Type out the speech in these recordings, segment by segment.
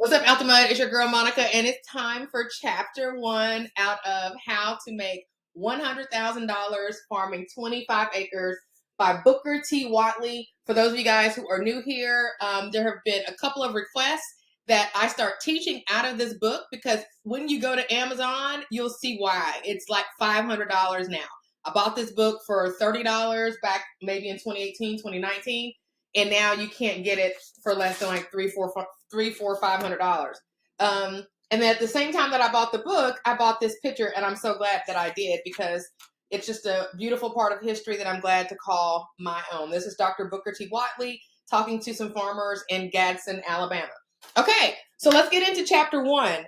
What's up, Altamud? It's your girl Monica, and it's time for chapter 1 out of How to Make $100,000 Farming 25 Acres by Booker T Whatley. For those of you guys who are new here, there have been a couple of requests that I start teaching out of this book because when you go to Amazon, you'll see why. It's like $500 now. I bought this book for $30 back maybe in 2018, 2019. And now you can't get it for less than like $500. And then at the same time that I bought the book, I bought this picture, and I'm so glad that I did because it's just a beautiful part of history that I'm glad to call my own. This is Dr. Booker T Whatley talking to some farmers in Gadsden, Alabama. Okay, so let's get into chapter 1.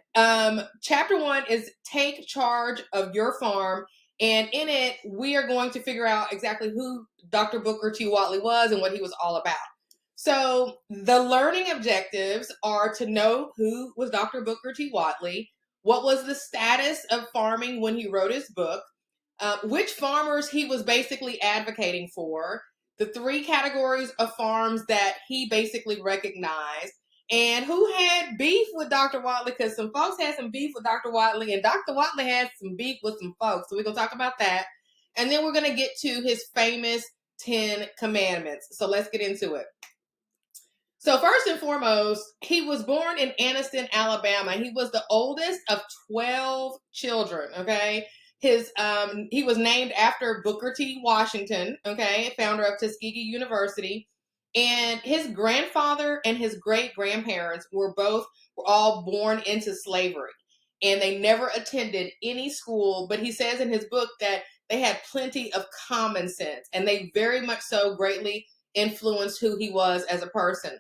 Chapter 1 is take charge of your farm. And in it, we are going to figure out exactly who Dr. Booker T Whatley was and what he was all about. So the learning objectives are to know who was Dr. Booker T Whatley, what was the status of farming when he wrote his book, which farmers he was basically advocating for, the 3 categories of farms that he basically recognized, and who had beef with Dr. Whatley, because some folks had some beef with Dr. Whatley, and Dr. Whatley had some beef with some folks. So we're going to talk about that. And then we're going to get to his famous 10 commandments. So let's get into it. So first and foremost, he was born in Anniston, Alabama. He was the oldest of 12 children, okay? He was named after Booker T. Washington, okay, founder of Tuskegee University. And his grandfather and his great-grandparents were all born into slavery. And they never attended any school, but he says in his book that they had plenty of common sense, and they very much so greatly influenced who he was as a person.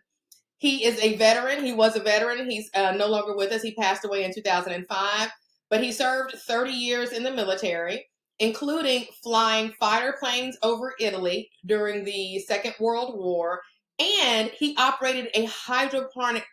He is a veteran. He was a veteran. He's no longer with us. He passed away in 2005, but he served 30 years in the military, including flying fighter planes over Italy during the Second World War, and he operated a hydroponic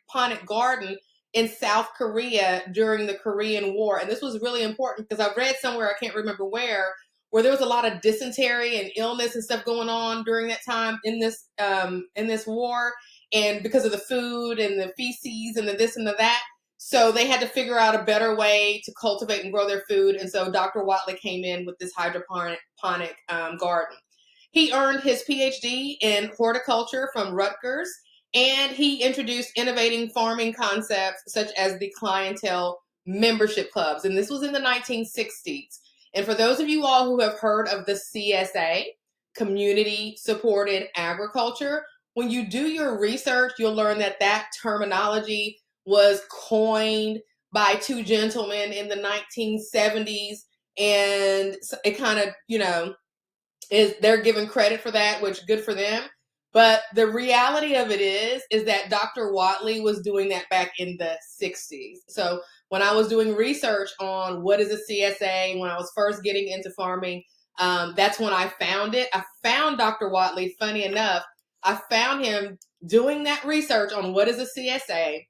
garden in South Korea during the Korean War. And this was really important because I've read somewhere, I can't remember where there was a lot of dysentery and illness and stuff going on during that time in this war, and because of the food and the feces and the this and the that. So they had to figure out a better way to cultivate and grow their food. And so Dr. Whatley came in with this hydroponic garden. He earned his PhD in horticulture from Rutgers, and he introduced innovating farming concepts such as the clientele membership clubs. And this was in the 1960s. And for those of you all who have heard of the CSA, Community Supported Agriculture, when you do your research, you'll learn that that terminology was coined by 2 gentlemen in the 1970s, and it kind of, they're given credit for that, which good for them. But the reality of it is that Dr. Whatley was doing that back in the 60s. So when I was doing research on what is a CSA, when I was first getting into farming, that's when I found it. I found Dr. Whatley, funny enough. I found him doing that research on what is a CSA.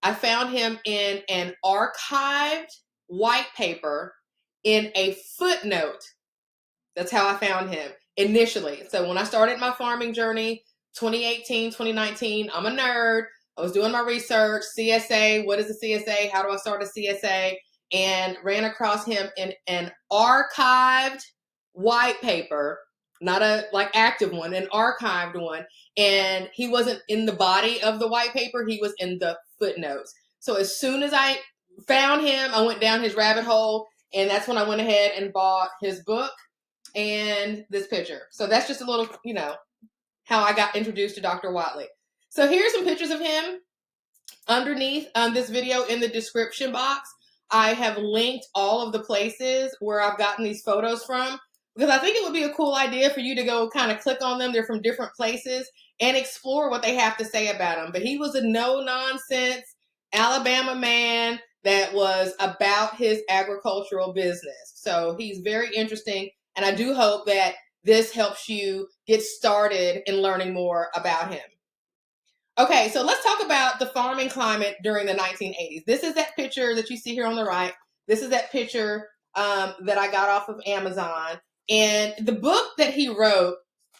I found him in an archived white paper in a footnote. That's how I found him initially. So when I started my farming journey, 2018, 2019, I'm a nerd. I was doing my research, CSA, what is a CSA? How do I start a CSA? And ran across him in an archived white paper, not a active one, an archived one. And he wasn't in the body of the white paper. He was in the footnotes. So as soon as I found him, I went down his rabbit hole, and that's when I went ahead and bought his book and this picture. So that's just a little, how I got introduced to Dr. Whatley. So here's some pictures of him. Underneath this video in the description box, I have linked all of the places where I've gotten these photos from, because I think it would be a cool idea for you to go kind of click on them. They're from different places and explore what they have to say about him. But he was a no-nonsense Alabama man that was about his agricultural business. So he's very interesting, and I do hope that this helps you get started in learning more about him. Okay, so let's talk about the farming climate during the 1980s. This is that picture that you see here on the right. This is that picture that I got off of Amazon. And the book that he wrote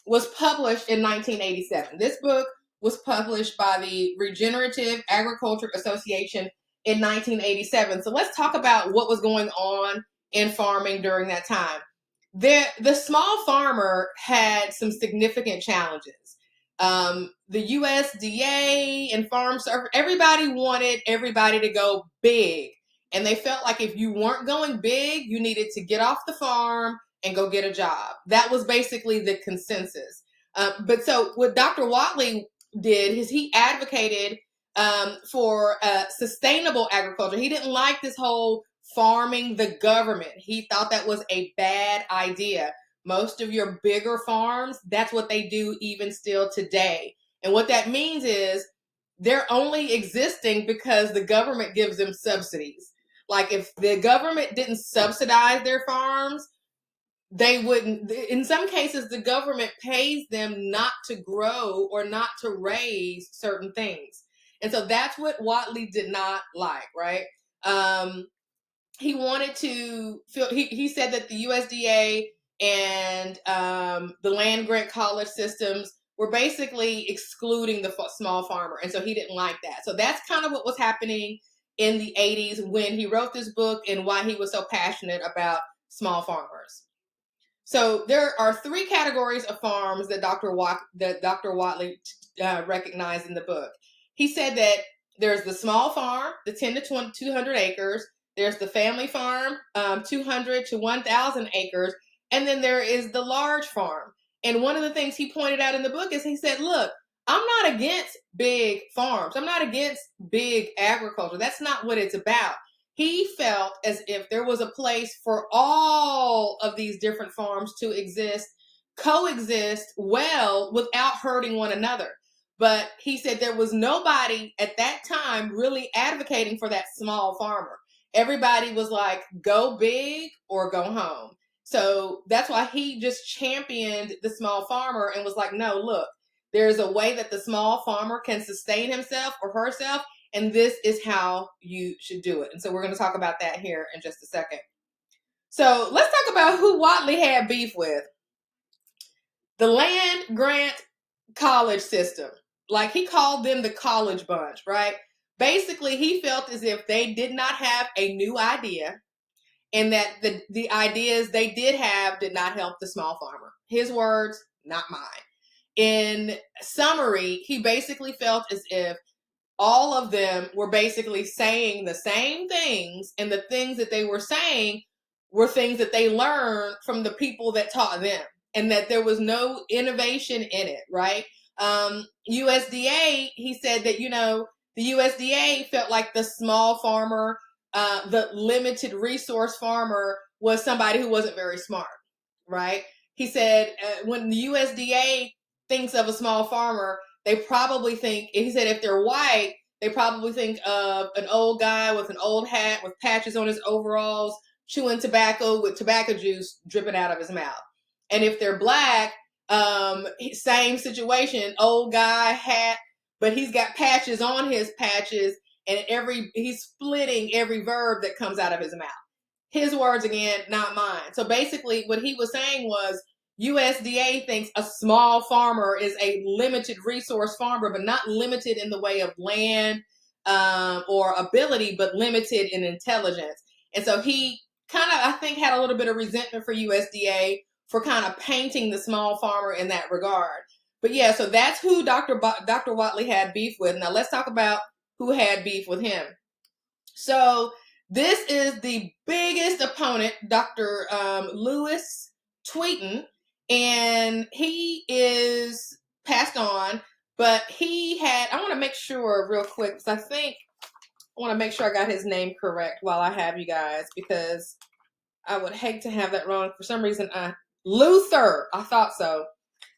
was published in 1987. This book was published by the Regenerative Agriculture Association in 1987. So let's talk about what was going on in farming during that time. The small farmer had some significant challenges. The USDA and Farm Service, everybody wanted everybody to go big. And they felt like if you weren't going big, you needed to get off the farm and go get a job. That was basically the consensus. But so what Dr. Whatley did is he advocated for sustainable agriculture. He didn't like this whole farming the government. He thought that was a bad idea. Most of your bigger farms, that's what they do even still today. And what that means is they're only existing because the government gives them subsidies. Like if the government didn't subsidize their farms, they wouldn't. In some cases, the government pays them not to grow or not to raise certain things. And so that's what Whatley did not like, right? He wanted to feel, he said that the USDA and the land grant college systems were basically excluding the small farmer. And so he didn't like that. So that's kind of what was happening in the 80s when he wrote this book and why he was so passionate about small farmers. So there are three categories of farms that Dr. Whatley recognized in the book. He said that there's the small farm, the 10 to 200 acres. There's the family farm, 200 to 1,000 acres. And then there is the large farm. And one of the things he pointed out in the book is he said, look, I'm not against big farms. I'm not against big agriculture. That's not what it's about. He felt as if there was a place for all of these different farms to coexist well without hurting one another. But he said there was nobody at that time really advocating for that small farmer. Everybody was like, go big or go home. So that's why he just championed the small farmer and was like, no, look, there's a way that the small farmer can sustain himself or herself, and this is how you should do it. And so we're going to talk about that here in just a second. So let's talk about who Whatley had beef with. The land grant college system. Like he called them the college bunch, right? Basically, he felt as if they did not have a new idea and that the ideas they did have did not help the small farmer. His words, not mine. In summary, he basically felt as if all of them were basically saying the same things, and the things that they were saying were things that they learned from the people that taught them, and that there was no innovation in it, right? USDA, he said that, the USDA felt like the small farmer, the limited resource farmer was somebody who wasn't very smart, right? He said when the USDA thinks of a small farmer, they probably think, he said if they're white, they probably think of an old guy with an old hat with patches on his overalls, chewing tobacco with tobacco juice dripping out of his mouth. And if they're black, same situation, old guy, hat, but he's got patches on his patches, and he's splitting every verb that comes out of his mouth. His words again, not mine. So basically what he was saying was USDA thinks a small farmer is a limited resource farmer, but not limited in the way of land or ability, but limited in intelligence. And so he kind of, I think, had a little bit of resentment for USDA for kind of painting the small farmer in that regard. But yeah, so that's who Dr. Whatley had beef with. Now let's talk about who had beef with him. So this is the biggest opponent, Dr. Lewis Tweeton, and he is passed on, but I want to make sure real quick, because I want to make sure I got his name correct while I have you guys, because I would hate to have that wrong. For some reason, Luther, I thought so.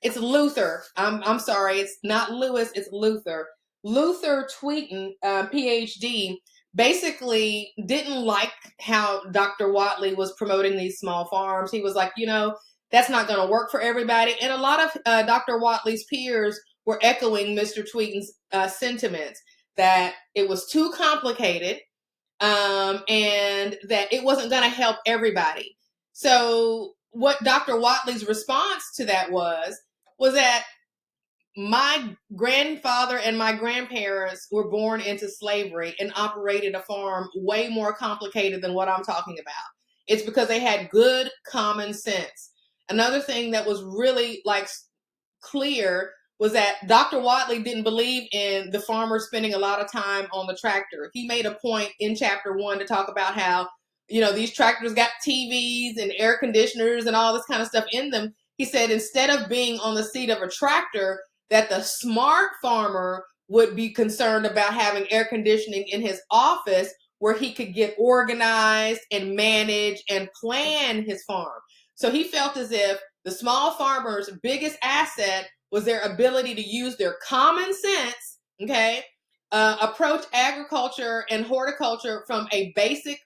It's Luther. I'm sorry. It's not Lewis. It's Luther. Luther Tweeton, PhD, basically didn't like how Dr. Whatley was promoting these small farms. He was like, that's not going to work for everybody. And a lot of Dr. Whatley's peers were echoing Mr. Tweeton's sentiments that it was too complicated and that it wasn't going to help everybody. So what Dr. Whatley's response to that was that my grandfather and my grandparents were born into slavery and operated a farm way more complicated than what I'm talking about. It's because they had good common sense. Another thing that was really like clear was that Dr. Whatley didn't believe in the farmer spending a lot of time on the tractor. He made a point in chapter 1 to talk about how, these tractors got TVs and air conditioners and all this kind of stuff in them. He said instead of being on the seat of a tractor, that the smart farmer would be concerned about having air conditioning in his office where he could get organized and manage and plan his farm. So he felt as if the small farmer's biggest asset was their ability to use their common sense, okay, approach agriculture and horticulture from a basic,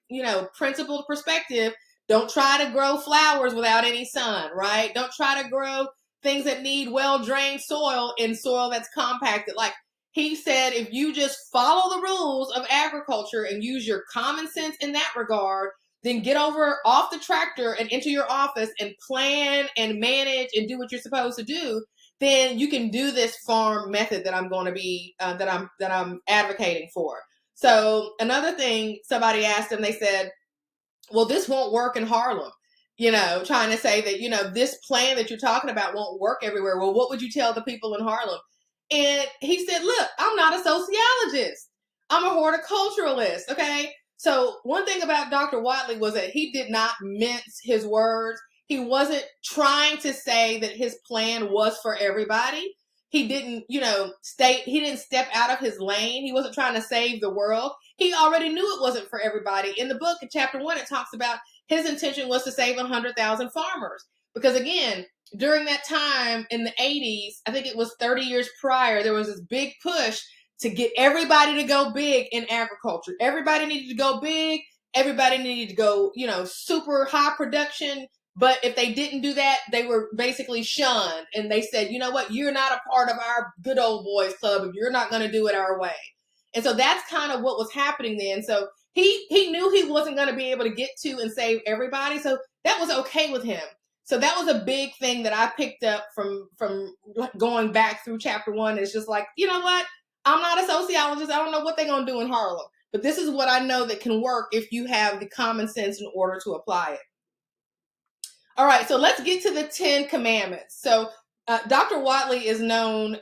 principled perspective. Don't try to grow flowers without any sun, right? Don't try to grow things that need well-drained soil in soil that's compacted. Like he said, if you just follow the rules of agriculture and use your common sense in that regard, then get over off the tractor and into your office and plan and manage and do what you're supposed to do, then you can do this farm method that I'm going to be that I'm advocating for. So another thing somebody asked him, they said, well, this won't work in Harlem. Trying to say that, this plan that you're talking about won't work everywhere. Well, what would you tell the people in Harlem? And he said, look, I'm not a sociologist. I'm a horticulturalist. Okay. So one thing about Dr. Whatley was that he did not mince his words. He wasn't trying to say that his plan was for everybody. He didn't, he didn't step out of his lane. He wasn't trying to save the world. He already knew it wasn't for everybody. In the book, in chapter 1, it talks about his intention was to save 100,000 farmers. Because again, during that time in the 80s, I think it was 30 years prior, there was this big push to get everybody to go big in agriculture. Everybody needed to go big. Everybody needed to go, super high production. But if they didn't do that, they were basically shunned. And they said, you know what, you're not a part of our good old boys club if you're not going to do it our way. And so that's kind of what was happening then. So he knew he wasn't going to be able to get to and save everybody. So that was okay with him. So that was a big thing that I picked up from going back through chapter 1. It's just like, you know what? I'm not a sociologist. I don't know what they're going to do in Harlem. But this is what I know that can work if you have the common sense in order to apply it. All right, so let's get to the 10 commandments. So Dr. Whatley is known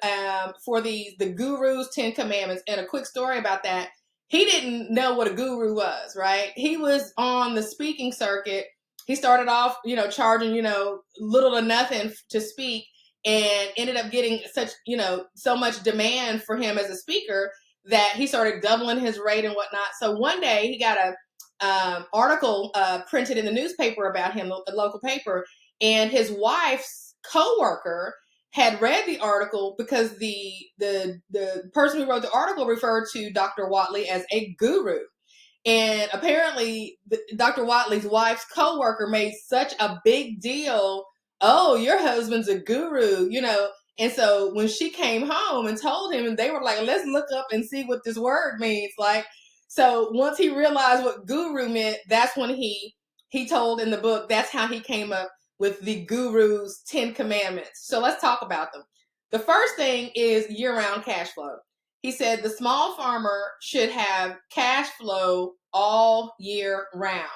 for the guru's 10 commandments. And a quick story about that. He didn't know what a guru was, right? He was on the speaking circuit. He started off, charging, little to nothing to speak, and ended up getting such, so much demand for him as a speaker that he started doubling his rate and whatnot. So one day he got a article printed in the newspaper about him, a local paper, and his wife's coworker had read the article because the person who wrote the article referred to Dr. Whatley as a guru. And apparently Dr. Whatley's wife's coworker made such a big deal. Oh, your husband's a guru, And so when she came home and told him, and they were like, let's look up and see what this word means. So once he realized what guru meant, that's when he told in the book, that's how he came up with the guru's 10 commandments. So let's talk about them. The first thing is year-round cash flow. He said the small farmer should have cash flow all year round.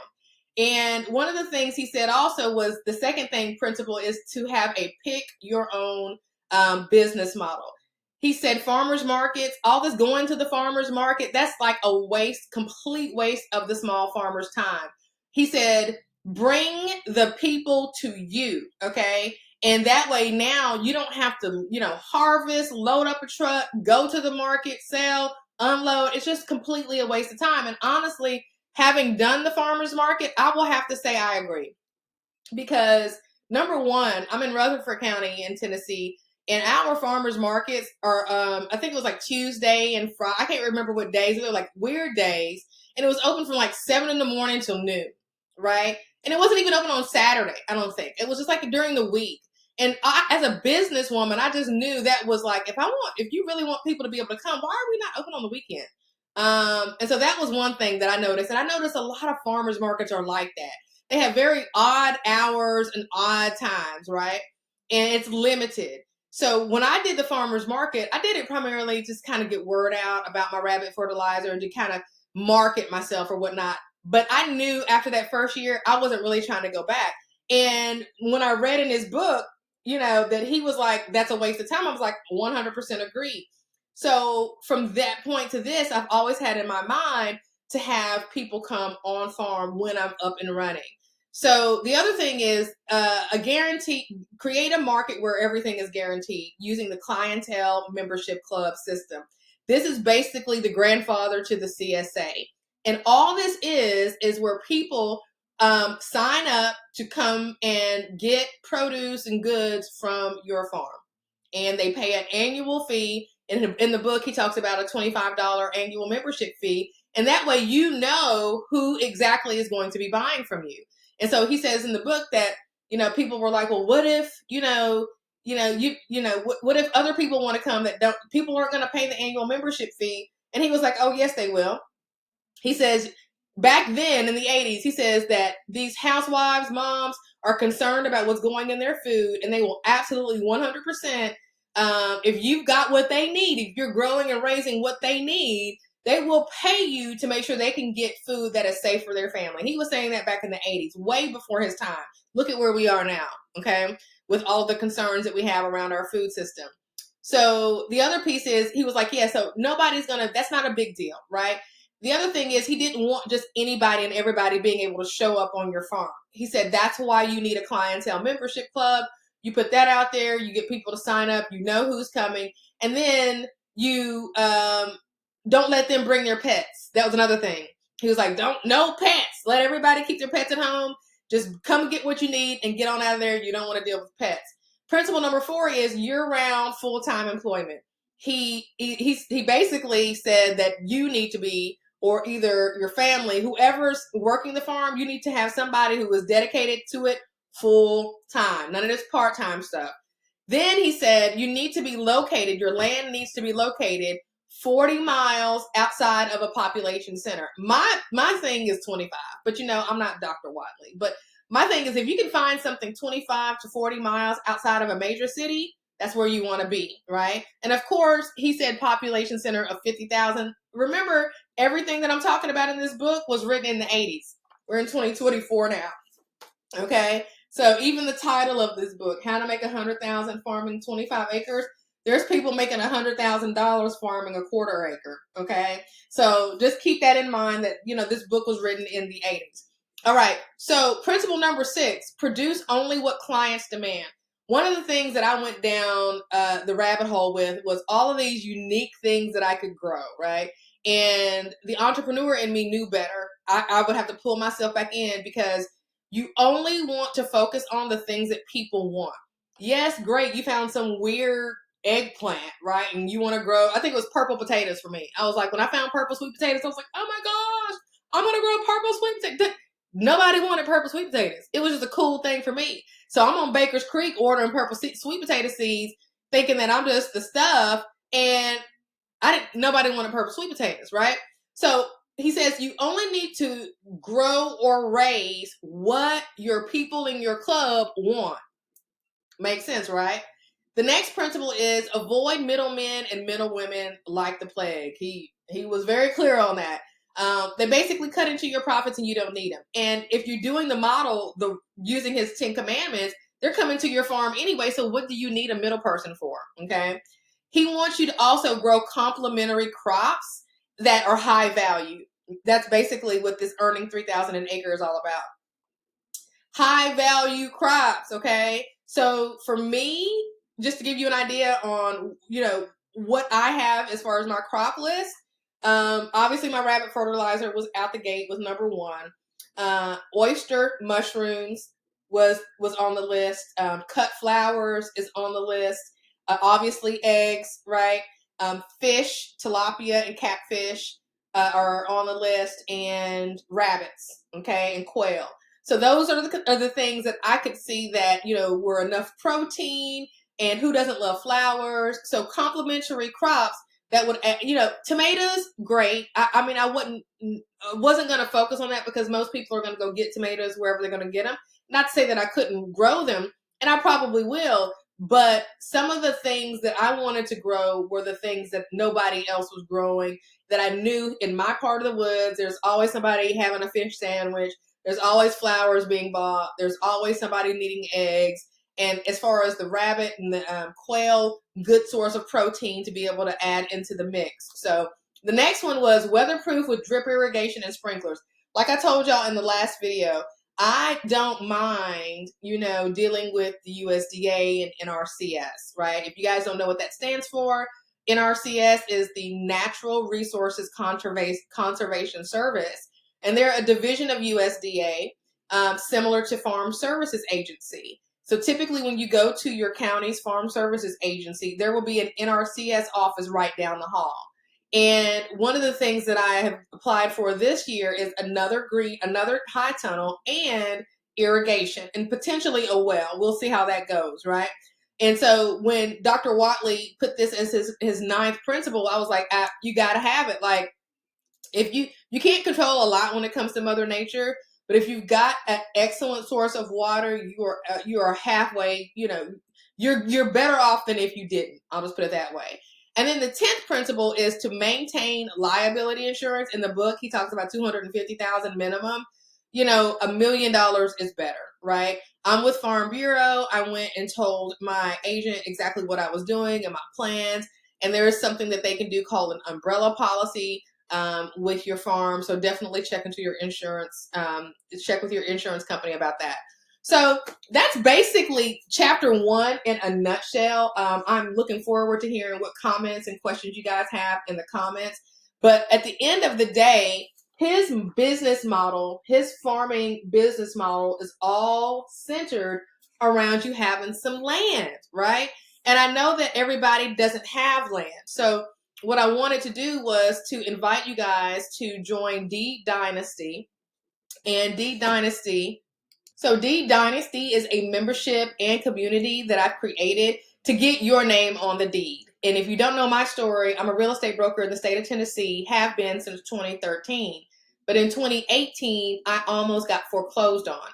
And one of the things he said also was the second principle is to have a pick your own business model. He said farmers markets, all this going to the farmers market, that's like a complete waste of the small farmer's time. He said, bring the people to you, okay? And that way now you don't have to, harvest, load up a truck, go to the market, sell, unload. It's just completely a waste of time. And honestly, having done the farmer's market, I will have to say I agree. Because number one, I'm in Rutherford County in Tennessee, and our farmers markets are, I think it was like Tuesday and Friday. I can't remember what days. They were like weird days. And it was open from like 7 in the morning till noon, right? And it wasn't even open on Saturday, I don't think. It was just like during the week. And I, as a businesswoman, I just knew that was like, if you really want people to be able to come, why are we not open on the weekend? And so that was one thing that I noticed. And I noticed a lot of farmers markets are like that. They have very odd hours and odd times, right? And it's limited. So when I did the farmer's market, I did it primarily just kind of get word out about my rabbit fertilizer and to kind of market myself or whatnot. But I knew after that first year, I wasn't really trying to go back. And when I read in his book, that he was like, that's a waste of time, I was like, 100% agree. So from that point to this, I've always had in my mind to have people come on farm when I'm up and running. So the other thing is a guarantee, create a market where everything is guaranteed using the clientele membership club system. This is basically the grandfather to the CSA. And all this is where people sign up to come and get produce and goods from your farm. And they pay an annual fee. In the book, he talks about a $25 annual membership fee. And that way you know who exactly is going to be buying from you. And so he says in the book that, people were like, well, what if, what if other people want to come that people aren't going to pay the annual membership fee? And he was like, oh, yes, they will. He says back then in the 80s, he says that these housewives, moms are concerned about what's going in their food, and they will absolutely 100%, if you've got what they need, if you're growing and raising what they need, they will pay you to make sure they can get food that is safe for their family. He was saying that back in the 80s, way before his time. Look at where we are now, okay, with all the concerns that we have around our food system. So the other piece is, he was like, yeah, so that's not a big deal, right? The other thing is, he didn't want just anybody and everybody being able to show up on your farm. He said that's why you need a clientele membership club. You put that out there, you get people to sign up, you know who's coming, and then you don't let them bring their pets. That was another thing. He was like, no pets. Let everybody keep their pets at home. Just come get what you need and get on out of there. You don't want to deal with pets. Principle number 4 is year-round full-time employment. He basically said that you need to be, or either your family, whoever's working the farm, you need to have somebody who is dedicated to it full time. None of this part-time stuff. Then he said you need to be located, your land needs to be located 40 miles outside of a population center. My thing is 25, but I'm not Dr. Whatley. But my thing is, if you can find something 25 to 40 miles outside of a major city, that's where you want to be, right? And of course, he said population center of 50,000. Remember, everything that I'm talking about in this book was written in the 80s. We're in 2024 now, okay? So even the title of this book, How to Make $100,000 Farming 25 Acres, there's people making $100,000 farming a quarter acre, okay? So just keep that in mind that, this book was written in the 80s. All right, so principle number 6, produce only what clients demand. One of the things that I went down the rabbit hole with was all of these unique things that I could grow, right? And the entrepreneur in me knew better. I would have to pull myself back in because you only want to focus on the things that people want. Yes, great. You found some weird eggplant, right? And you want to grow, I think it was purple potatoes for me. I was like, when I found purple sweet potatoes, I was like, oh my gosh, I'm going to grow purple sweet potatoes. Nobody wanted purple sweet potatoes. It was just a cool thing for me. So I'm on Baker's Creek ordering purple sweet potato seeds, thinking that I'm just the stuff. And nobody wanted purple sweet potatoes, right? So he says you only need to grow or raise what your people in your club want. Makes sense, right? The next principle is avoid middlemen and middlewomen like the plague. He was very clear on that. They basically cut into your profits and you don't need them. And if you're doing the model, using his 10 commandments, they're coming to your farm anyway. So what do you need a middle person for? Okay. He wants you to also grow complementary crops that are high value. That's basically what this earning 3,000 an acre is all about. High value crops. Okay. So for me, just to give you an idea on, what I have as far as my crop list, obviously my rabbit fertilizer was out the gate, was number 1. Oyster mushrooms was on the list. Cut flowers is on the list. Obviously eggs, right? Fish, tilapia and catfish are on the list, and rabbits, okay, and quail. So those are the things that I could see that, were enough protein, and who doesn't love flowers? So complementary crops that would, tomatoes, great. I wasn't going to focus on that because most people are going to go get tomatoes wherever they're going to get them. Not to say that I couldn't grow them, and I probably will, But some of the things that I wanted to grow were the things that nobody else was growing, that I knew in my part of the woods, there's always somebody having a fish sandwich. There's always flowers being bought. There's always somebody needing eggs. And as far as the rabbit and the quail, good source of protein to be able to add into the mix. So the next one was weatherproof with drip irrigation and sprinklers. Like I told y'all in the last video, I don't mind, dealing with the USDA and NRCS, right? If you guys don't know what that stands for, NRCS is the Natural Resources Conservation Service, and they're a division of USDA, similar to Farm Services Agency. So typically when you go to your county's Farm Services Agency, there will be an NRCS office right down the hall. And one of the things that I have applied for this year is another high tunnel and irrigation and potentially a well. We'll see how that goes, right? And so when Dr. Whatley put this as his ninth principle, I was like, you got to have it. Like, if you can't control a lot when it comes to Mother Nature, but if you've got an excellent source of water, you are halfway. You're better off than if you didn't. I'll just put it that way. And then the 10th principle is to maintain liability insurance. In the book, he talks about $250,000 minimum. $1 million is better, right? I'm with Farm Bureau. I went and told my agent exactly what I was doing and my plans. And there is something that they can do called an umbrella policy with your farm. So definitely check into your insurance. Check with your insurance company about that. So that's basically chapter 1 in a nutshell. I'm looking forward to hearing what comments and questions you guys have in the comments. But at the end of the day, his business model, his farming business model is all centered around you having some land, right? And I know that everybody doesn't have land. So what I wanted to do was to invite you guys to join D Dynasty. And D Dynasty is a membership and community that I've created to get your name on the deed. And if you don't know my story, I'm a real estate broker in the state of Tennessee, have been since 2013. But in 2018, I almost got foreclosed on.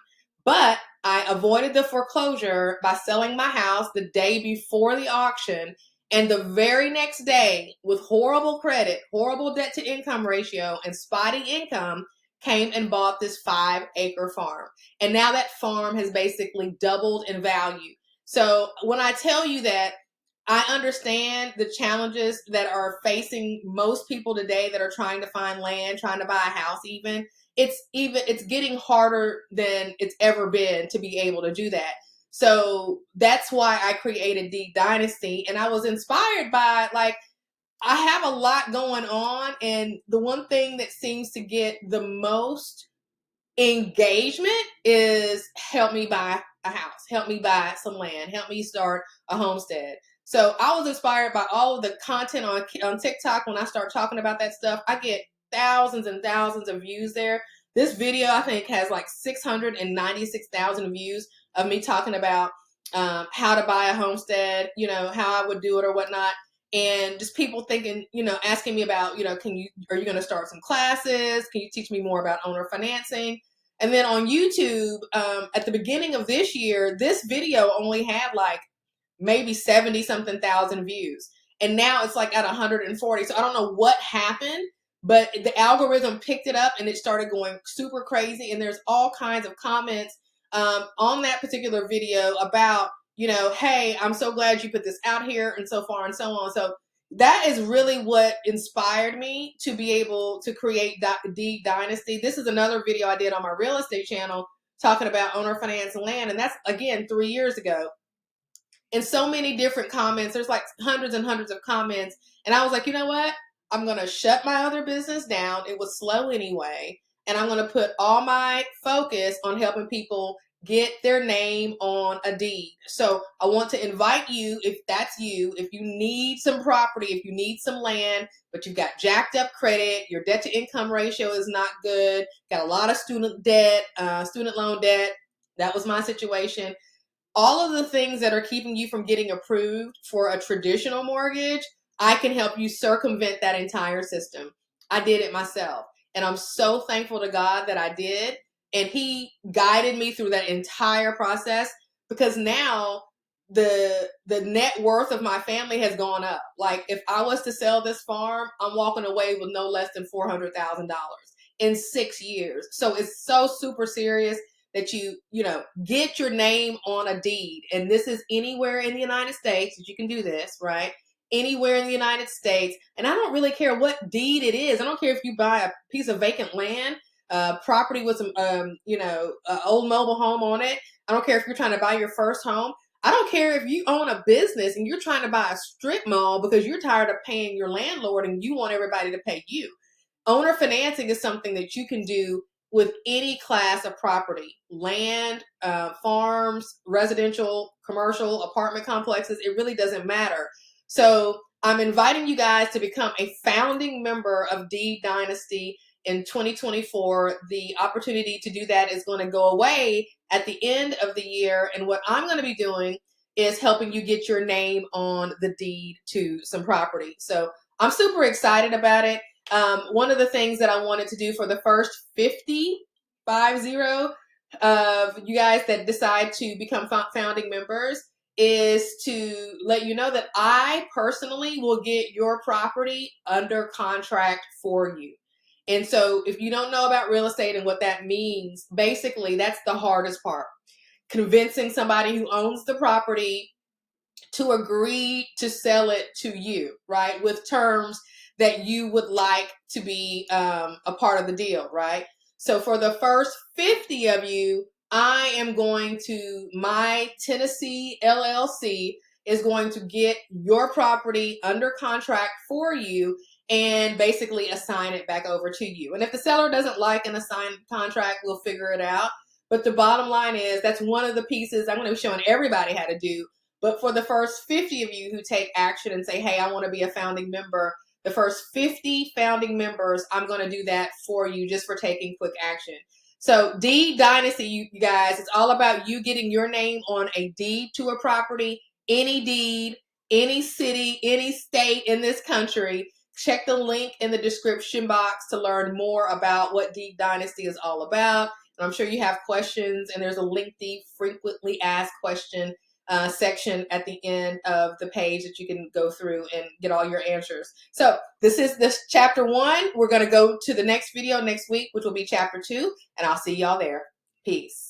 But I avoided the foreclosure by selling my house the day before the auction. And the very next day, with horrible credit, horrible debt to income ratio, and spotty income, came and bought this 5-acre farm. And now that farm has basically doubled in value. So when I tell you that, I understand the challenges that are facing most people today that are trying to find land, trying to buy a house even. It's getting harder than it's ever been to be able to do that. So that's why I created D Dynasty. And I was inspired by, I have a lot going on, and the one thing that seems to get the most engagement is help me buy a house, help me buy some land, help me start a homestead. So I was inspired by all of the content on TikTok. When I start talking about that stuff, I get thousands and thousands of views there. This video, I think, has 696,000 views of me talking about how to buy a homestead, how I would do it or whatnot. And just people thinking, asking me about, are you going to start some classes? Can you teach me more about owner financing? And then on YouTube, at the beginning of this year, this video only had maybe 70 something thousand views. And now it's at 140. So I don't know what happened, but the algorithm picked it up and it started going super crazy. And there's all kinds of comments on that particular video about, hey, I'm so glad you put this out here, and so far and so on. So that is really what inspired me to be able to create D Dynasty. This is another video I did on my real estate channel talking about owner finance and land. And that's, again, 3 years ago. And so many different comments. There's hundreds and hundreds of comments. And I was like, you know what? I'm going to shut my other business down. It was slow anyway. And I'm going to put all my focus on helping people get their name on a deed. So I want to invite you, if that's you, if you need some property, if you need some land, but you've got jacked up credit, your debt to income ratio is not good, got a lot of student loan debt. That was my situation. All of the things that are keeping you from getting approved for a traditional mortgage, I can help you circumvent that entire system. I did it myself. And I'm so thankful to God that I did. And he guided me through that entire process, because now the net worth of my family has gone up. Like if I was to sell this farm, I'm walking away with no less than $400,000 in 6 years. So it's so super serious that you get your name on a deed. And this is anywhere in the United States that you can do this, right? Anywhere in the United States. And I don't really care what deed it is. I don't care if you buy a piece of vacant land, property with some, old mobile home on it. I don't care if you're trying to buy your first home. I don't care if you own a business and you're trying to buy a strip mall because you're tired of paying your landlord and you want everybody to pay you. Owner financing is something that you can do with any class of property, land, farms, residential, commercial, apartment complexes. It really doesn't matter. So I'm inviting you guys to become a founding member of D Dynasty in 2024. The opportunity to do that is going to go away at the end of the year. And what I'm going to be doing is helping you get your name on the deed to some property. So I'm super excited about it. One of the things that I wanted to do for the first 50 of you guys that decide to become founding members is to let you know that I personally will get your property under contract for you. And so if you don't know about real estate and what that means, basically that's the hardest part. Convincing somebody who owns the property to agree to sell it to you, right? With terms that you would like to be a part of the deal, right? So for the first 50 of you, my Tennessee LLC is going to get your property under contract for you and basically assign it back over to you. And if the seller doesn't like an assigned contract, we'll figure it out. But the bottom line is that's one of the pieces I'm going to be showing everybody how to do. But for the first 50 of you who take action and say, hey, I want to be a founding member, the first 50 founding members, I'm going to do that for you just for taking quick action. So D Dynasty, you guys, it's all about you getting your name on a deed to a property, any deed, any city, any state in this country. Check the link in the description box to learn more about what D Dynasty is all about. And I'm sure you have questions, and there's a lengthy, frequently asked question section at the end of the page that you can go through and get all your answers. So this chapter 1. We're going to go to the next video next week, which will be chapter 2, and I'll see y'all there. Peace.